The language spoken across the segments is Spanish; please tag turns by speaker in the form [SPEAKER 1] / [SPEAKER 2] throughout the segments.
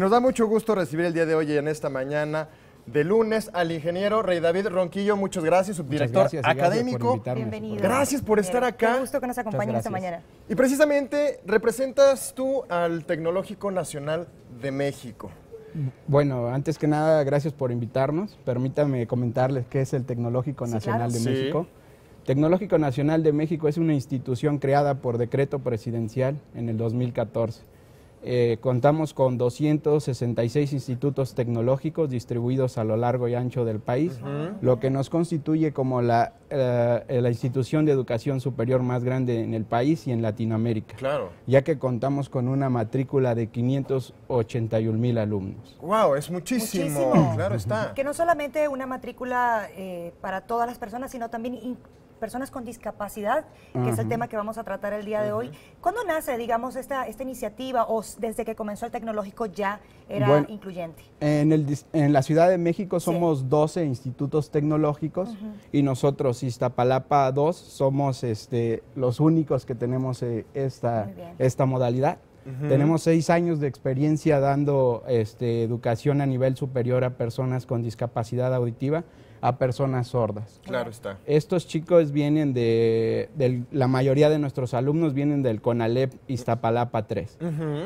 [SPEAKER 1] nos da mucho gusto recibir el día de hoy, en esta mañana de lunes, al ingeniero Rey David Ronquillo. Muchas gracias, subdirector académico.
[SPEAKER 2] Bienvenido.
[SPEAKER 1] Gracias por estar acá.
[SPEAKER 2] Qué gusto que nos acompañen esta mañana.
[SPEAKER 1] Y precisamente representas tú al Tecnológico Nacional de México.
[SPEAKER 3] Bueno, antes que nada, gracias por invitarnos. Permítame comentarles qué es el Tecnológico Nacional de México. Tecnológico Nacional de México es una institución creada por decreto presidencial en el 2014. Contamos con 266 institutos tecnológicos distribuidos a lo largo y ancho del país, lo que nos constituye como la institución de educación superior más grande en el país y en Latinoamérica, ya que contamos con una matrícula de 581,000 alumnos.
[SPEAKER 1] ¡Wow! Es muchísimo. Claro está.
[SPEAKER 2] Que no solamente una matrícula para todas las personas, sino también personas con discapacidad, que es el tema que vamos a tratar el día de hoy. ¿Cuándo nace, digamos, esta iniciativa, o desde que comenzó el tecnológico ya era incluyente?
[SPEAKER 3] En la Ciudad de México somos 12 institutos tecnológicos y nosotros, Iztapalapa 2, somos los únicos que tenemos esta modalidad. Tenemos 6 años de experiencia dando educación a nivel superior a personas con discapacidad auditiva, a personas sordas.
[SPEAKER 1] Claro está.
[SPEAKER 3] Estos chicos vienen la mayoría de nuestros alumnos vienen del CONALEP Iztapalapa 3.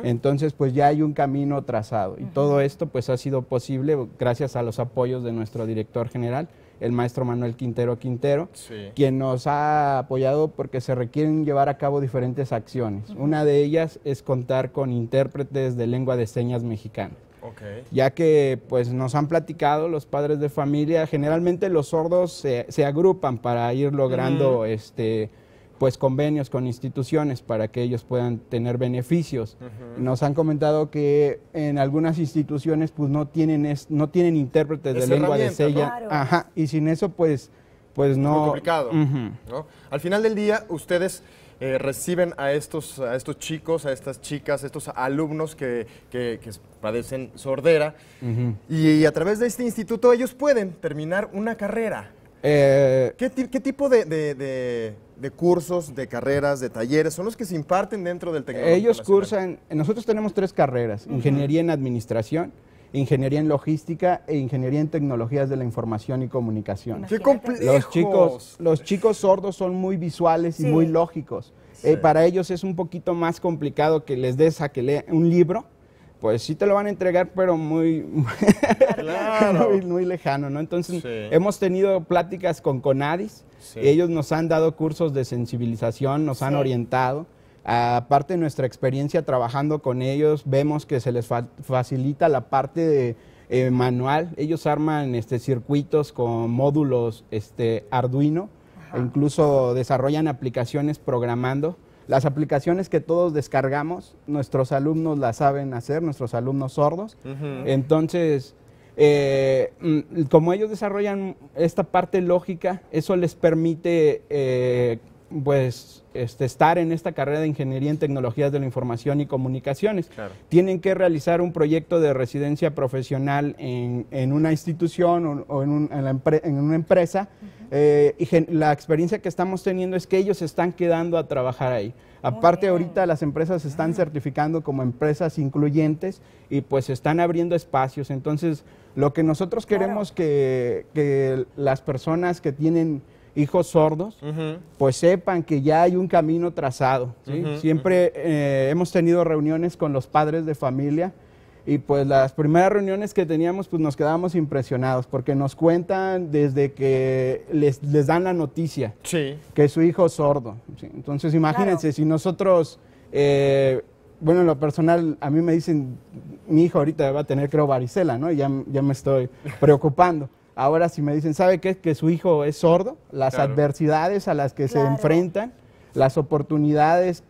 [SPEAKER 3] Entonces, pues ya hay un camino trazado. Y todo esto, pues ha sido posible gracias a los apoyos de nuestro director general, el maestro Manuel Quintero, quien nos ha apoyado porque se requieren llevar a cabo diferentes acciones. Una de ellas es contar con intérpretes de lengua de señas mexicana. Ya que pues nos han platicado los padres de familia, generalmente los sordos se agrupan para ir logrando pues convenios con instituciones para que ellos puedan tener beneficios. Nos han comentado que en algunas instituciones pues no tienen intérpretes de lengua de señas, y sin eso pues no.
[SPEAKER 1] Muy complicado, ¿no? Al final del día ustedes reciben a estos chicos, a estas chicas, a estos alumnos que padecen sordera, y a través de este instituto ellos pueden terminar una carrera. ¿Qué tipo de cursos, de carreras, de talleres son los que se imparten dentro del Tecnológico
[SPEAKER 3] Ellos
[SPEAKER 1] Nacional?
[SPEAKER 3] cursan, nosotros tenemos 3 carreras: Ingeniería en Administración, Ingeniería en Logística e Ingeniería en Tecnologías de la Información y Comunicación.
[SPEAKER 1] ¡Qué complejos!
[SPEAKER 3] Los chicos sordos son muy visuales y muy lógicos. Para ellos es un poquito más complicado que les des a que lean un libro. Pues sí te lo van a entregar, pero muy lejano, ¿no? Entonces hemos tenido pláticas con CONADIS, ellos nos han dado cursos de sensibilización, nos han orientado. Aparte de nuestra experiencia trabajando con ellos, vemos que se les facilita la parte de manual. Ellos arman circuitos con módulos Arduino, e incluso desarrollan aplicaciones programando. Las aplicaciones que todos descargamos, nuestros alumnos las saben hacer, nuestros alumnos sordos. Entonces, como ellos desarrollan esta parte lógica, eso les permite estar en esta carrera de Ingeniería en Tecnologías de la Información y Comunicaciones. Tienen que realizar un proyecto de residencia profesional en una institución o en una empresa. Y la experiencia que estamos teniendo es que ellos se están quedando a trabajar ahí. Aparte, ahorita las empresas se están certificando como empresas incluyentes y pues están abriendo espacios. Entonces, lo que nosotros queremos que las personas que tienen hijos sordos, pues sepan que ya hay un camino trazado, ¿sí? Siempre hemos tenido reuniones con los padres de familia y pues las primeras reuniones que teníamos pues nos quedábamos impresionados porque nos cuentan desde que les dan la noticia que su hijo es sordo, ¿sí? Entonces imagínense, si nosotros, bueno, en lo personal a mí me dicen, mi hijo ahorita va a tener creo varicela, ¿no? Y ya me estoy preocupando. Ahora si me dicen, ¿sabe qué? Que su hijo es sordo, las adversidades a las que se enfrentan, las oportunidades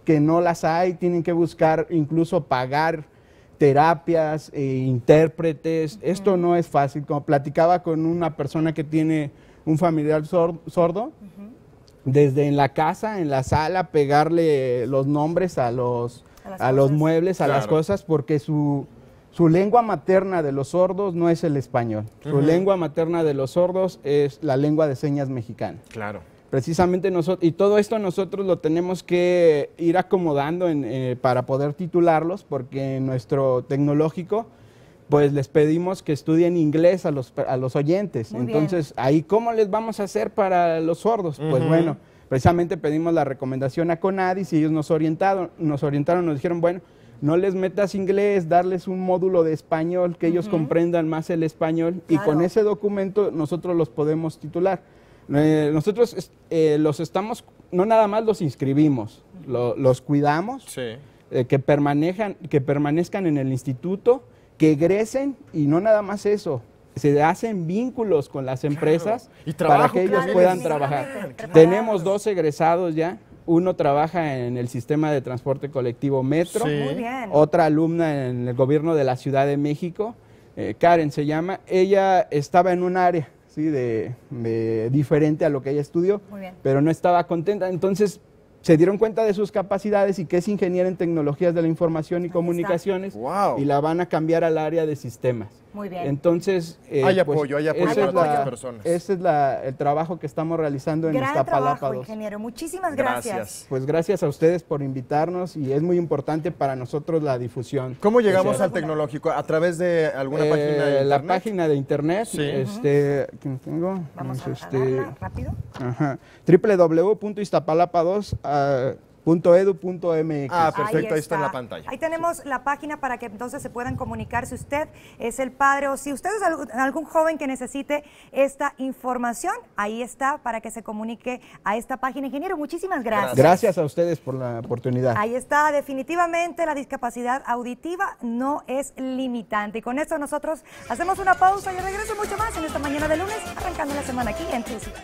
[SPEAKER 3] que no las hay, tienen que buscar, incluso pagar terapias, intérpretes. Esto no es fácil. Como platicaba con una persona que tiene un familiar sordo, desde en la casa, en la sala, pegarle los nombres a los muebles, a las cosas, porque su lengua materna de los sordos no es el español. Su lengua materna de los sordos es la lengua de señas mexicana. Precisamente nosotros, y todo esto nosotros lo tenemos que ir acomodando para poder titularlos, porque en nuestro tecnológico pues les pedimos que estudien inglés a los oyentes.
[SPEAKER 2] Muy
[SPEAKER 3] Entonces, ahí, ¿cómo les vamos a hacer para los sordos? Pues bueno, precisamente pedimos la recomendación a CONADIS y ellos nos orientaron, nos dijeron, bueno, no les metas inglés, darles un módulo de español, que ellos comprendan más el español, y con ese documento nosotros los podemos titular. Nosotros los estamos, no nada más los inscribimos, los cuidamos, que permanezcan en el instituto, que egresen, y no nada más eso, se hacen vínculos con las empresas para que ellos puedan trabajar. Tenemos 2 egresados ya. Uno trabaja en el sistema de transporte colectivo Metro, otra alumna en el gobierno de la Ciudad de México, Karen se llama. Ella estaba en un área diferente a lo que ella estudió, pero no estaba contenta. Entonces se dieron cuenta de sus capacidades y que es ingeniera en tecnologías de la información y comunicaciones, y la van a cambiar al área de sistemas.
[SPEAKER 2] Muy bien.
[SPEAKER 3] Entonces,
[SPEAKER 1] hay apoyo para todas las personas.
[SPEAKER 3] Ese es el trabajo que estamos realizando en Iztapalapa 2.
[SPEAKER 2] Ingeniero. Muchísimas gracias.
[SPEAKER 3] Pues gracias a ustedes por invitarnos, y es muy importante para nosotros la difusión.
[SPEAKER 1] ¿Cómo llegamos al tecnológico? ¿A través de alguna página de internet?
[SPEAKER 3] La página de internet, ¿quién tengo?
[SPEAKER 2] Vamos a darla rápido.
[SPEAKER 3] www.iztapalapa2.edu.mx.
[SPEAKER 1] Perfecto, ahí está en la pantalla.
[SPEAKER 2] Ahí tenemos la página para que entonces se puedan comunicar si usted es el padre o si usted es algún joven que necesite esta información. Ahí está para que se comunique a esta página. Ingeniero, muchísimas gracias.
[SPEAKER 3] Gracias a ustedes por la oportunidad.
[SPEAKER 2] Ahí está, definitivamente la discapacidad auditiva no es limitante. Y con esto nosotros hacemos una pausa y regreso mucho más en esta mañana de lunes, arrancando la semana aquí en Tu Ciudad.